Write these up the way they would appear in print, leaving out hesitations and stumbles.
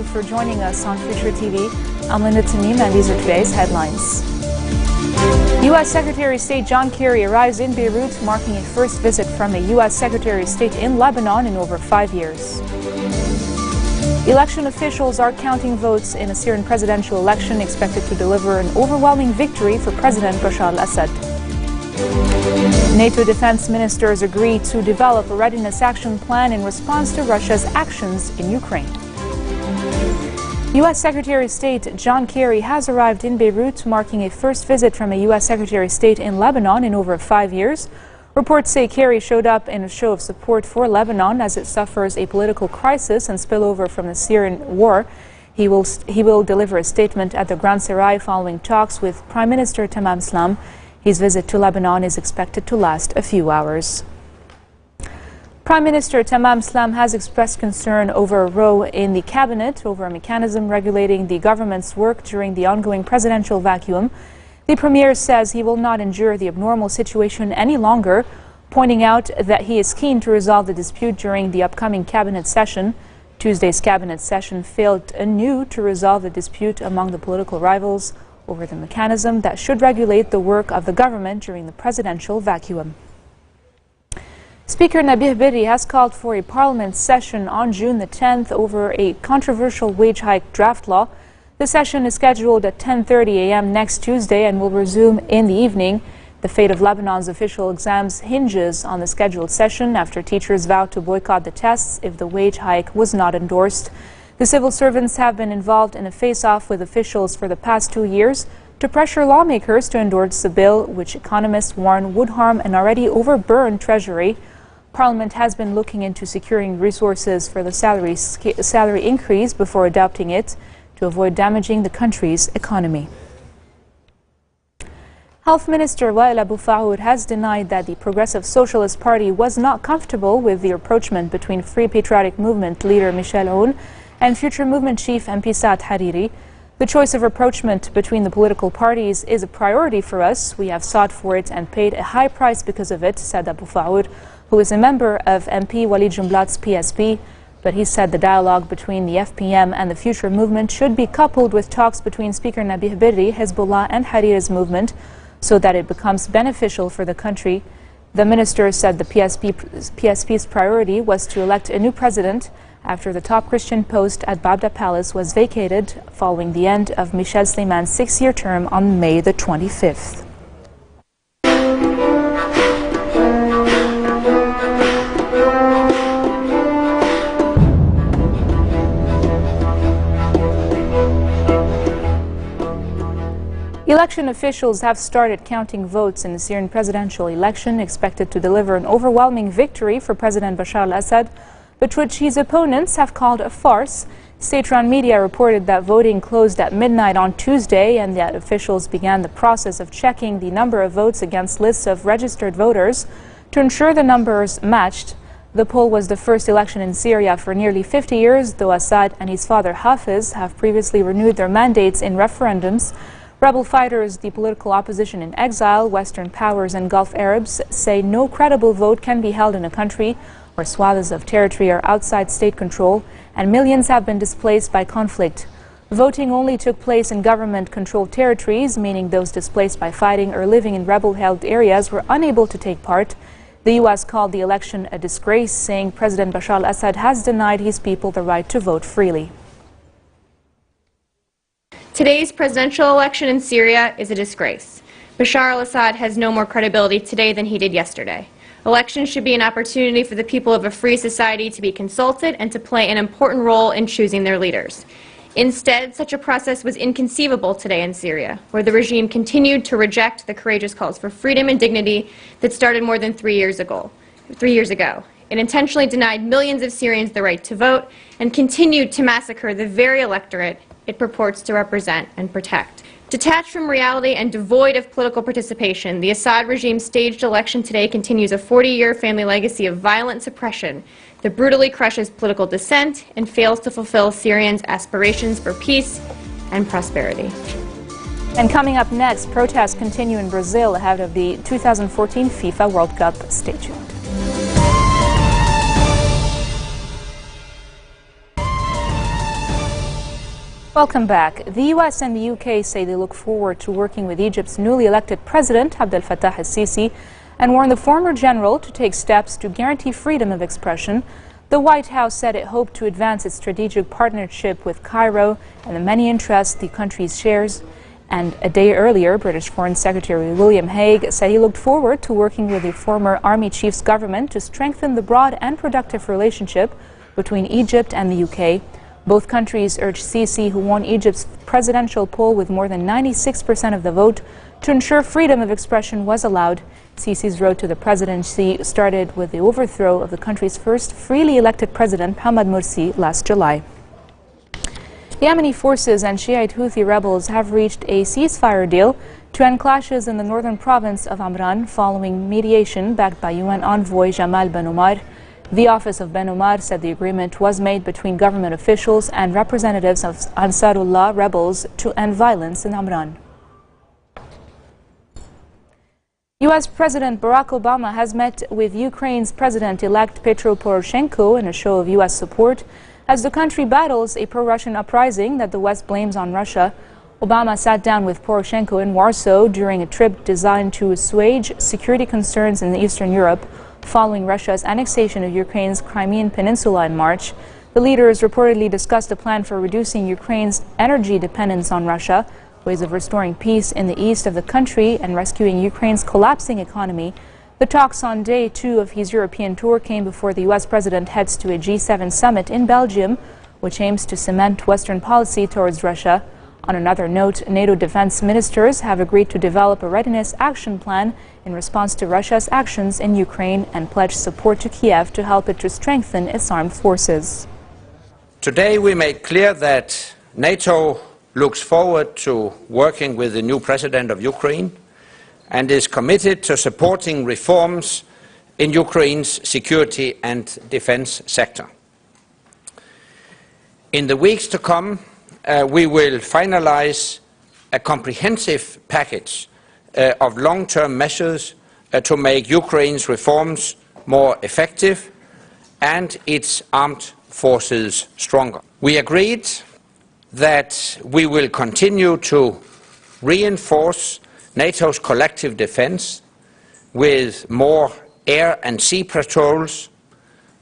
you for joining us on Future TV. I'm Linda Tamim, and these are today's headlines. U.S. Secretary of State John Kerry arrives in Beirut, marking a first visit from a U.S. Secretary of State in Lebanon in over 5 years. Election officials are counting votes in a Syrian presidential election expected to deliver an overwhelming victory for President Bashar al-Assad. NATO defense ministers agree to develop a readiness action plan in response to Russia's actions in Ukraine. U.S. Secretary of State John Kerry has arrived in Beirut, marking a first visit from a U.S. Secretary of State in Lebanon in over 5 years. Reports say Kerry showed up in a show of support for Lebanon as it suffers a political crisis and spillover from the Syrian war. He will deliver a statement at the Grand Serai following talks with Prime Minister Tamam Slam. His visit to Lebanon is expected to last a few hours. Prime Minister Tamam Slam has expressed concern over a row in the cabinet over a mechanism regulating the government's work during the ongoing presidential vacuum. The premier says he will not endure the abnormal situation any longer, pointing out that he is keen to resolve the dispute during the upcoming cabinet session. Tuesday's cabinet session failed anew to resolve the dispute among the political rivals over the mechanism that should regulate the work of the government during the presidential vacuum. Speaker Nabih Berri has called for a parliament session on June the 10th over a controversial wage hike draft law. The session is scheduled at 10:30 a.m. next Tuesday and will resume in the evening. The fate of Lebanon's official exams hinges on the scheduled session after teachers vowed to boycott the tests if the wage hike was not endorsed. The civil servants have been involved in a face-off with officials for the past 2 years to pressure lawmakers to endorse the bill, which economists warn would harm an already overburdened treasury. Parliament has been looking into securing resources for the salary increase before adopting it to avoid damaging the country's economy. Health Minister Wael Abu Faoud has denied that the Progressive Socialist Party was not comfortable with the rapprochement between Free Patriotic Movement leader Michel Aoun and Future Movement chief MP Saad Hariri. The choice of rapprochement between the political parties is a priority for us. We have sought for it and paid a high price because of it, said Abu Faoud, who is a member of MP Walid Jumblat's PSP. But he said the dialogue between the FPM and the Future Movement should be coupled with talks between Speaker Nabih Berri, Hezbollah and Hariri's movement so that it becomes beneficial for the country. The minister said the PSP's priority was to elect a new president after the top Christian post at Babda Palace was vacated following the end of Michel Sleiman's 6-year term on May the 25th. Election officials have started counting votes in the Syrian presidential election expected to deliver an overwhelming victory for President Bashar al-Assad, but which his opponents have called a farce. State-run media reported that voting closed at midnight on Tuesday and that officials began the process of checking the number of votes against lists of registered voters to ensure the numbers matched. The poll was the first election in Syria for nearly 50 years, though Assad and his father Hafez have previously renewed their mandates in referendums. Rebel fighters, the political opposition in exile, Western powers and Gulf Arabs say no credible vote can be held in a country where swaths of territory are outside state control and millions have been displaced by conflict. Voting only took place in government-controlled territories, meaning those displaced by fighting or living in rebel-held areas were unable to take part. The U.S. called the election a disgrace, saying President Bashar al-Assad has denied his people the right to vote freely. Today's presidential election in Syria is a disgrace. Bashar al-Assad has no more credibility today than he did yesterday. Elections should be an opportunity for the people of a free society to be consulted and to play an important role in choosing their leaders. Instead, such a process was inconceivable today in Syria, where the regime continued to reject the courageous calls for freedom and dignity that started more than 3 years ago. It intentionally denied millions of Syrians the right to vote and continued to massacre the very electorate it purports to represent and protect. Detached from reality and devoid of political participation, the Assad regime's staged election today continues a 40-year family legacy of violent suppression that brutally crushes political dissent and fails to fulfill Syrians' aspirations for peace and prosperity. And coming up next, protests continue in Brazil ahead of the 2014 FIFA World Cup. Stay tuned. Welcome back. The U.S. and the UK say they look forward to working with Egypt's newly elected president, Abdel Fattah al-Sisi, and warned the former general to take steps to guarantee freedom of expression. The White House said it hoped to advance its strategic partnership with Cairo and the many interests the country shares. And a day earlier, British Foreign Secretary William Hague said he looked forward to working with the former army chief's government to strengthen the broad and productive relationship between Egypt and the UK. Both countries urged Sisi, who won Egypt's presidential poll with more than 96% of the vote, to ensure freedom of expression was allowed. Sisi's road to the presidency started with the overthrow of the country's first freely elected president, Mohamed Morsi, last July. Yemeni forces and Shiite Houthi rebels have reached a ceasefire deal to end clashes in the northern province of Amran following mediation backed by UN envoy Jamal Ben Omar. The office of Ben Omar said the agreement was made between government officials and representatives of Ansarullah rebels to end violence in Amran. U.S. President Barack Obama has met with Ukraine's President-elect Petro Poroshenko in a show of U.S. support as the country battles a pro-Russian uprising that the West blames on Russia. Obama sat down with Poroshenko in Warsaw during a trip designed to assuage security concerns in Eastern Europe following Russia's annexation of Ukraine's Crimean Peninsula in March. The leaders reportedly discussed a plan for reducing Ukraine's energy dependence on Russia, ways of restoring peace in the east of the country, and rescuing Ukraine's collapsing economy. The talks on day 2 of his European tour came before the U.S. president heads to a G7 summit in Belgium, which aims to cement Western policy towards Russia. On another note, NATO defense ministers have agreed to develop a readiness action plan in response to Russia's actions in Ukraine and pledged support to Kiev to help it to strengthen its armed forces. Today we made clear that NATO looks forward to working with the new president of Ukraine and is committed to supporting reforms in Ukraine's security and defense sector. In the weeks to come, we will finalize a comprehensive package of long-term measures to make Ukraine's reforms more effective and its armed forces stronger. We agreed that we will continue to reinforce NATO's collective defense with more air and sea patrols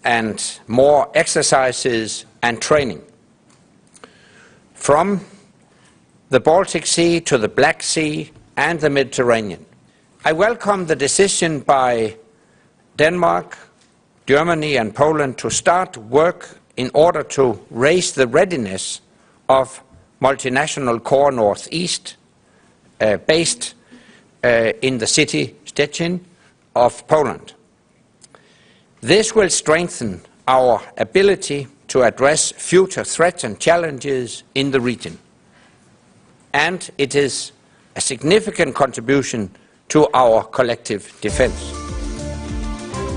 and more exercises and training. From the Baltic Sea to the Black Sea and the Mediterranean. I welcome the decision by Denmark, Germany and Poland to start work in order to raise the readiness of multinational Corps Northeast based in the city Szczecin of Poland. This will strengthen our ability to address future threats and challenges in the region. And it is a significant contribution to our collective defense.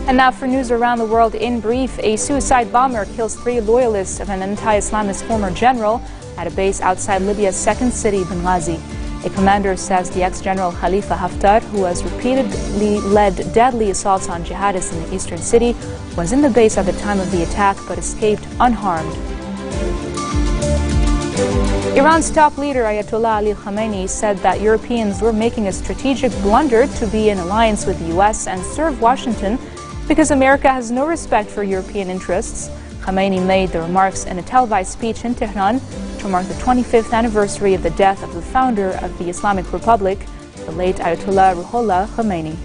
And now for news around the world in brief. A suicide bomber kills 3 loyalists of an anti-Islamist former general at a base outside Libya's second city, Benghazi. A commander says the ex-general Khalifa Haftar, who has repeatedly led deadly assaults on jihadists in the eastern city, was in the base at the time of the attack but escaped unharmed. Iran's top leader Ayatollah Ali Khamenei said that Europeans were making a strategic blunder to be in alliance with the U.S. and serve Washington because America has no respect for European interests. Khamenei made the remarks in a televised speech in Tehran to mark the 25th anniversary of the death of the founder of the Islamic Republic, the late Ayatollah Ruhollah Khomeini.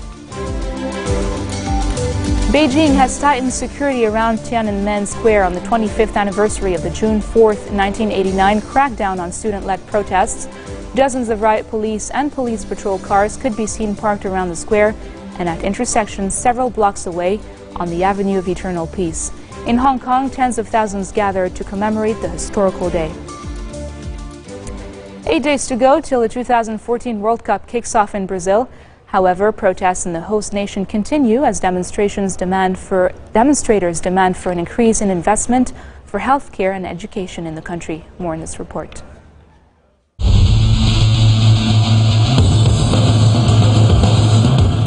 Beijing has tightened security around Tiananmen Square on the 25th anniversary of the June 4, 1989 crackdown on student-led protests. Dozens of riot police and police patrol cars could be seen parked around the square and at intersections several blocks away on the Avenue of Eternal Peace. In Hong Kong, tens of thousands gathered to commemorate the historical day. 8 days to go till the 2014 World Cup kicks off in Brazil. However, protests in the host nation continue as demonstrators demand for an increase in investment for healthcare and education in the country. More in this report.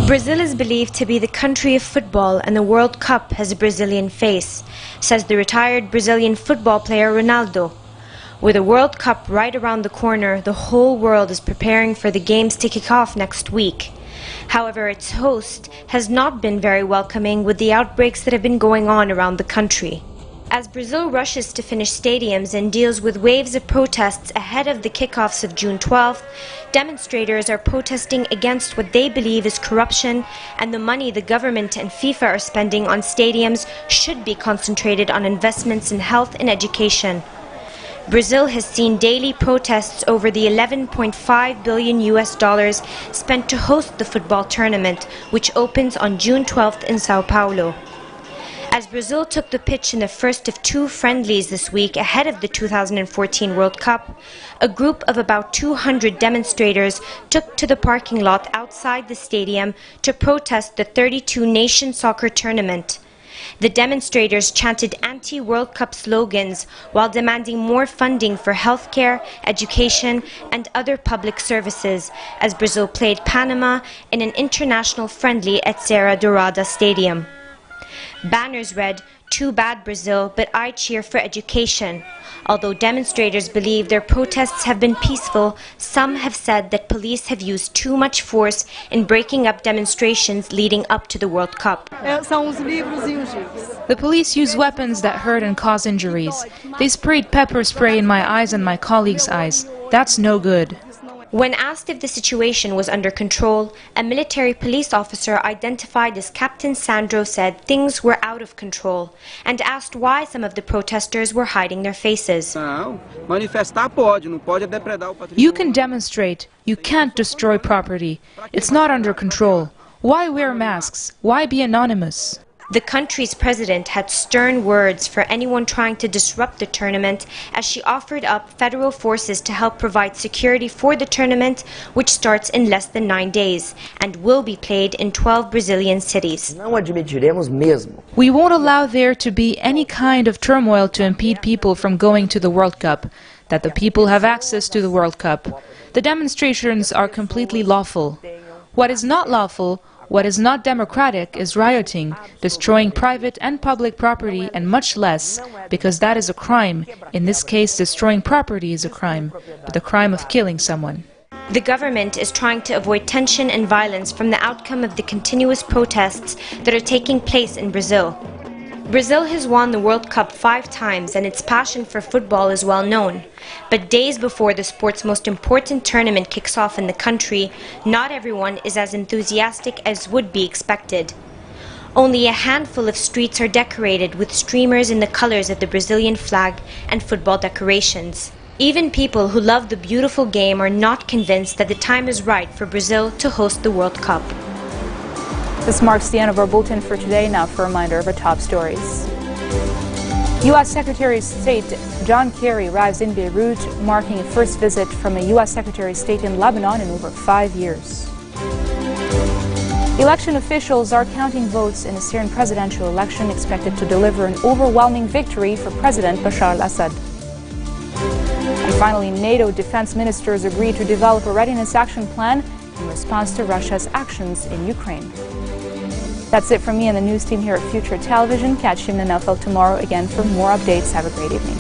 Brazil is believed to be the country of football, and the World Cup has a Brazilian face, says the retired Brazilian football player Ronaldo. With a World Cup right around the corner, the whole world is preparing for the games to kick off next week. However, its host has not been very welcoming with the outbreaks that have been going on around the country. As Brazil rushes to finish stadiums and deals with waves of protests ahead of the kickoffs of June 12th, demonstrators are protesting against what they believe is corruption, and the money the government and FIFA are spending on stadiums should be concentrated on investments in health and education. Brazil has seen daily protests over the $11.5 billion spent to host the football tournament, which opens on June 12th in Sao Paulo. As Brazil took the pitch in the first of two friendlies this week ahead of the 2014 World Cup, a group of about 200 demonstrators took to the parking lot outside the stadium to protest the 32-nation soccer tournament. The demonstrators chanted anti-World Cup slogans while demanding more funding for healthcare, education and other public services as Brazil played Panama in an international friendly at Serra Dourada Stadium. Banners read, "Too bad Brazil, but I cheer for education." Although demonstrators believe their protests have been peaceful, some have said that police have used too much force in breaking up demonstrations leading up to the World Cup. The police use weapons that hurt and cause injuries. They sprayed pepper spray in my eyes and my colleagues' eyes. That's no good. When asked if the situation was under control, a military police officer identified as Captain Sandro said things were out of control and asked why some of the protesters were hiding their faces. You can demonstrate. You can't destroy property. It's not under control. Why wear masks? Why be anonymous? The country's president had stern words for anyone trying to disrupt the tournament as she offered up federal forces to help provide security for the tournament, which starts in less than 9 days and will be played in 12 Brazilian cities. We won't allow there to be any kind of turmoil to impede people from going to the World Cup, that the people have access to the World Cup. The demonstrations are completely lawful. What is not lawful, what is not democratic, is rioting, destroying private and public property, and much less, because that is a crime. In this case, destroying property is a crime, but the crime of killing someone. The government is trying to avoid tension and violence from the outcome of the continuous protests that are taking place in Brazil. Brazil has won the World Cup 5 times and its passion for football is well known. But days before the sport's most important tournament kicks off in the country, not everyone is as enthusiastic as would be expected. Only a handful of streets are decorated with streamers in the colors of the Brazilian flag and football decorations. Even people who love the beautiful game are not convinced that the time is right for Brazil to host the World Cup. This marks the end of our bulletin for today. Now for a reminder of our top stories. U.S. Secretary of State John Kerry arrives in Beirut, marking a first visit from a U.S. Secretary of State in Lebanon in over 5 years. Election officials are counting votes in the Syrian presidential election, expected to deliver an overwhelming victory for President Bashar al-Assad. And finally, NATO defense ministers agreed to develop a readiness action plan in response to Russia's actions in Ukraine. That's it from me and the news team here at Future Television. Catch you in the NFL tomorrow again for more updates. Have a great evening.